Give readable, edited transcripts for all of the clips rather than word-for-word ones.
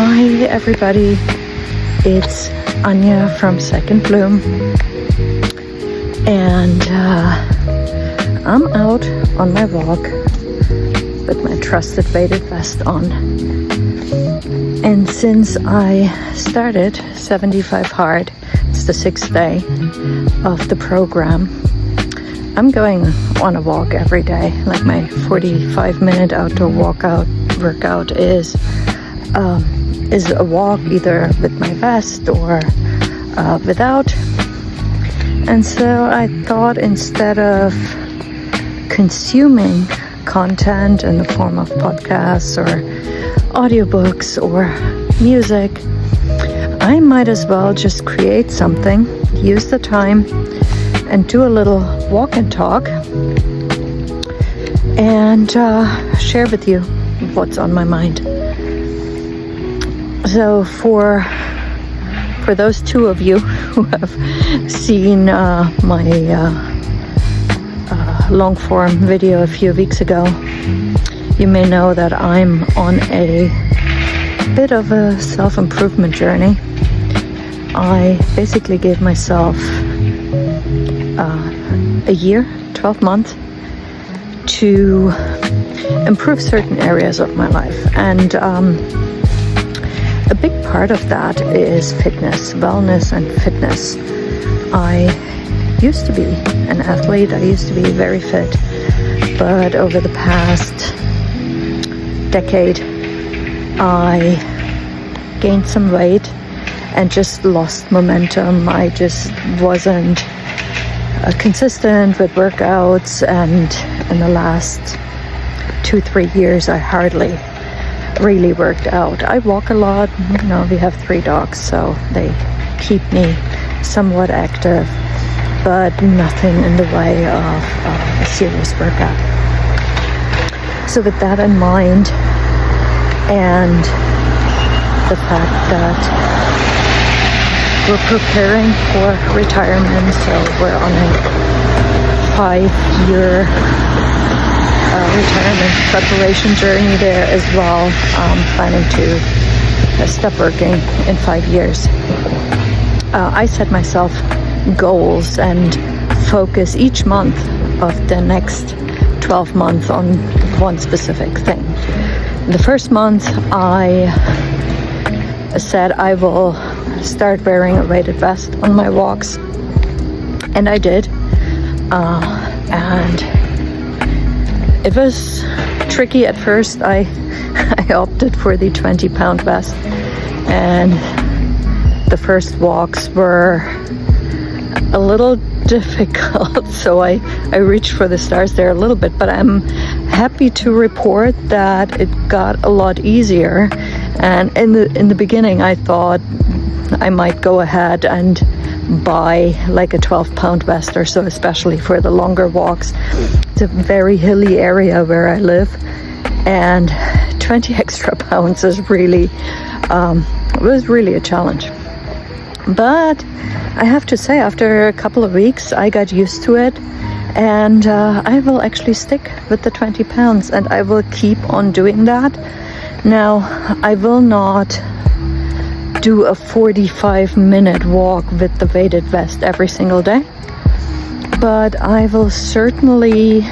Hi everybody, it's Anya from Second Bloom, and I'm out on my walk with my trusted weighted vest on. And since I started 75 Hard, it's the 6th day of the program, I'm going on a walk every day. Like my 45-minute outdoor workout is a walk either with my vest or without. And so I thought, instead of consuming content in the form of podcasts or audiobooks or music, I might as well just create something, use the time, and do a little walk and talk, and share with you what's on my mind. So for those two of you who have seen my long form video a few weeks ago, you may know that I'm on a bit of a self-improvement journey. I basically gave myself a year, 12 months, to improve certain areas of my life. And a big part of that is fitness, wellness and fitness. I used to be an athlete. I used to be very fit. But over the past decade, I gained some weight and just lost momentum. I just wasn't consistent with workouts, and in the last 2-3 years, I hardly really worked out. I walk a lot. We have 3 dogs, so they keep me somewhat active, but nothing in the way of a serious workout. So with that in mind, and the fact that we're preparing for retirement, so we're on a 5-year retirement preparation journey there as well. I'm planning to stop working in 5 years. I set myself goals and focus each month of the next 12 months on one specific thing. The first month, I said I will start wearing a weighted vest on my walks, and I did, and it was tricky at first. I opted for the 20-pound vest, and the first walks were a little difficult, so I reached for the stars there a little bit, but I'm happy to report that it got a lot easier. And in the beginning, I thought I might go ahead and buy like a 12-pound vest or so, especially for the longer walks. It's a very hilly area where I live, and 20 extra pounds is really was really a challenge. But I have to say, after a couple of weeks, I got used to it, and I will actually stick with the 20 pounds, and I will keep on doing that. Now, I will not do a 45-minute walk with the weighted vest every single day, but I will certainly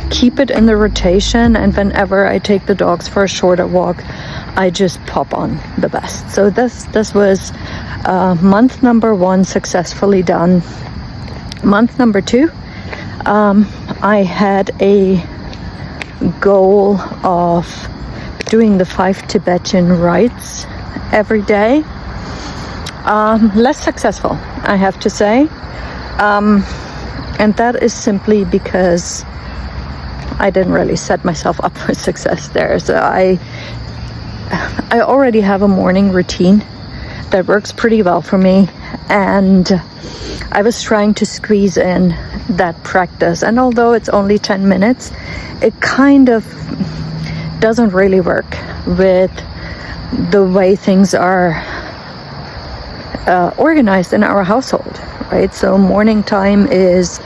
keep it in the rotation, and whenever I take the dogs for a shorter walk, I just pop on the vest. So this was month number 1 successfully done. Month number 2, I had a goal of doing the 5 Tibetan rites every day. Less successful, I have to say, and that is simply because I didn't really set myself up for success there. So I already have a morning routine that works pretty well for me, and I was trying to squeeze in that practice, and although it's only 10 minutes, it kind of doesn't really work with the way things are organized in our household, right? So morning time is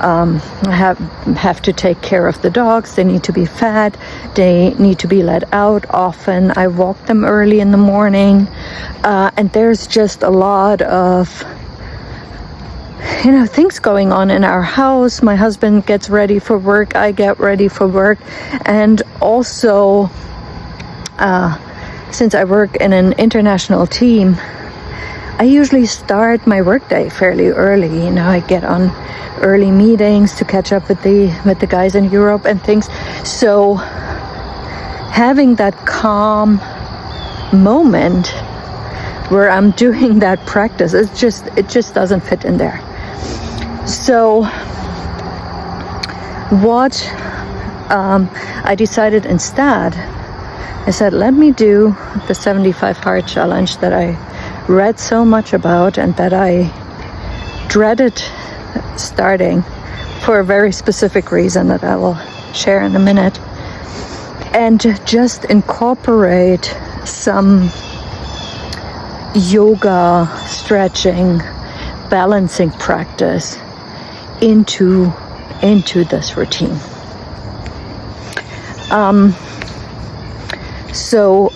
I have to take care of the dogs. They need to be fed. They need to be let out often. I walk them early in the morning. And there's just a lot of, things going on in our house. My husband gets ready for work. I get ready for work. And also, since I work in an international team, I usually start my workday fairly early. I get on early meetings to catch up with the guys in Europe and things. So having that calm moment where I'm doing that practice, it just doesn't fit in there. So what I decided instead, I said, let me do the 75 hard challenge that I read so much about and that I dreaded starting for a very specific reason that I will share in a minute, and just incorporate some yoga, stretching, balancing practice into this routine. So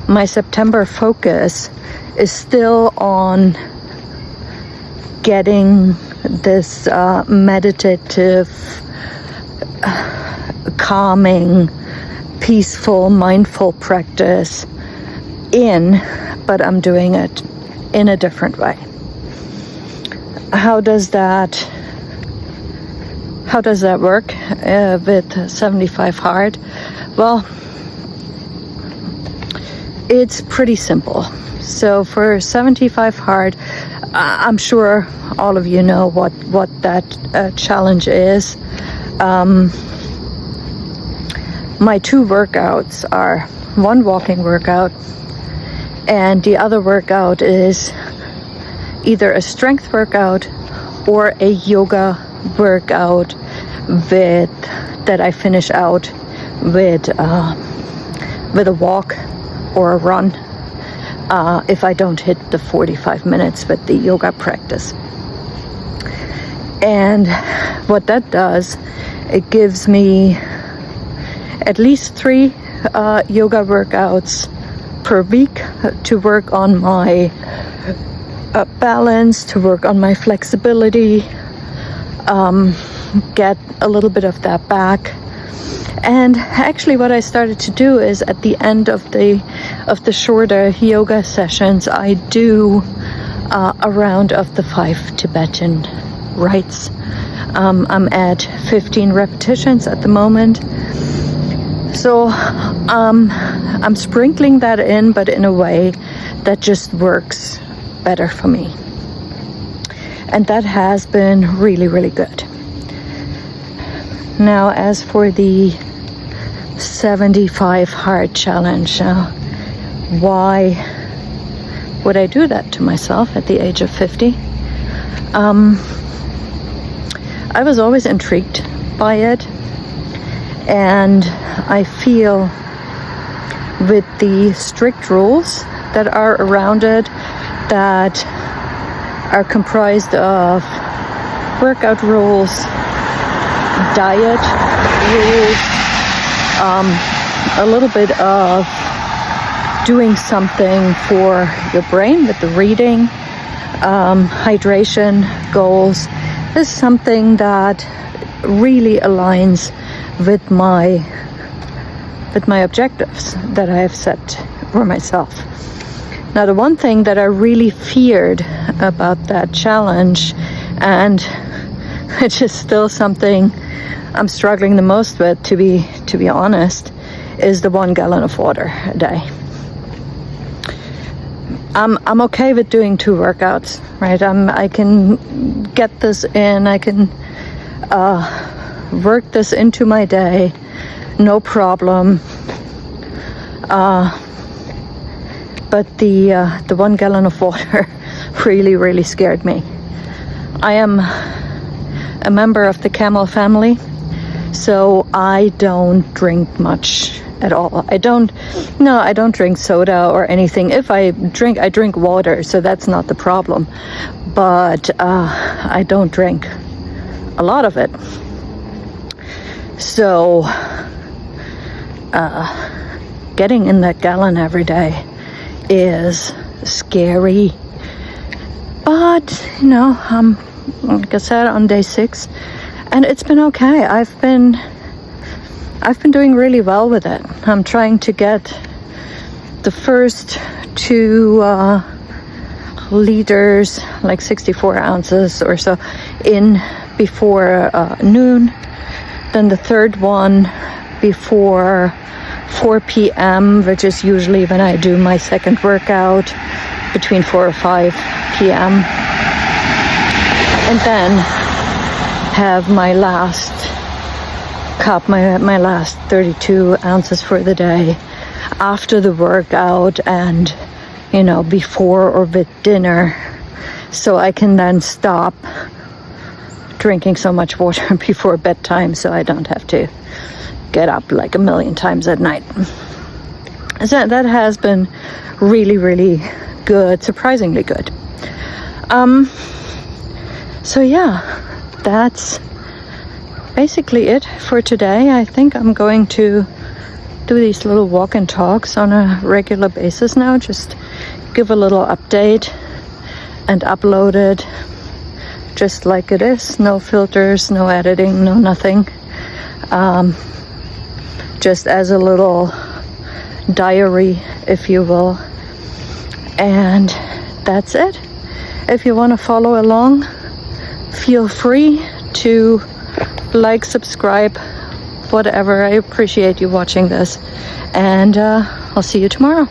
my September focus is still on getting this meditative, calming, peaceful, mindful practice but I'm doing it in a different way. How does that work with 75 hard? Well, it's pretty simple. So for 75 hard, I'm sure all of you know what that challenge is. My two workouts are one walking workout, and the other workout is either a strength workout or a yoga workout that I finish out with a walk or a run if I don't hit the 45 minutes with the yoga practice. And what that does, it gives me at least 3 yoga workouts per week to work on my balance, to work on my flexibility, get a little bit of that back. And actually what I started to do is at the end of the shorter yoga sessions, I do a round of the 5 Tibetan rites. I'm at 15 repetitions at the moment. So I'm sprinkling that in, but in a way that just works better for me. And that has been really, really good. Now, as for the 75 hard challenge, why would I do that to myself at the age of 50? I was always intrigued by it, and I feel with the strict rules that are around it, that are comprised of workout rules, diet rules, a little bit of doing something for your brain with the reading, hydration goals, is something that really aligns with my objectives that I have set for myself. Now, the one thing that I really feared about that challenge, and which is still something I'm struggling the most with, to be honest, is the 1 gallon of water a day. I'm okay with doing 2 workouts, right? I can get this in. I can work this into my day, no problem. But the 1 gallon of water really, really scared me. I am a member of the camel family, so I don't drink much at all. I don't drink soda or anything. If I drink water, so that's not the problem. but I don't drink a lot of it. So getting in that gallon every day is scary. But, you know, like I said, on day 6, and it's been okay. I've been doing really well with it. I'm trying to get the first 2 liters, like 64 ounces or so, in before noon. Then the third one before 4 p.m., which is usually when I do my second workout, between 4 or 5 p.m. And then have my last cup, my last 32 ounces for the day after the workout, and, you know, before or with dinner, so I can then stop drinking so much water before bedtime, so I don't have to get up like a million times at night. So that has been really, really good, surprisingly good. So yeah, that's basically it for today. I think I'm going to do these little walk and talks on a regular basis now, just give a little update and upload it just like it is. No filters, no editing, no nothing. Just as a little diary, if you will. And that's it. If you want to follow along, feel free to like, subscribe, whatever. I appreciate you watching this, and I'll see you tomorrow.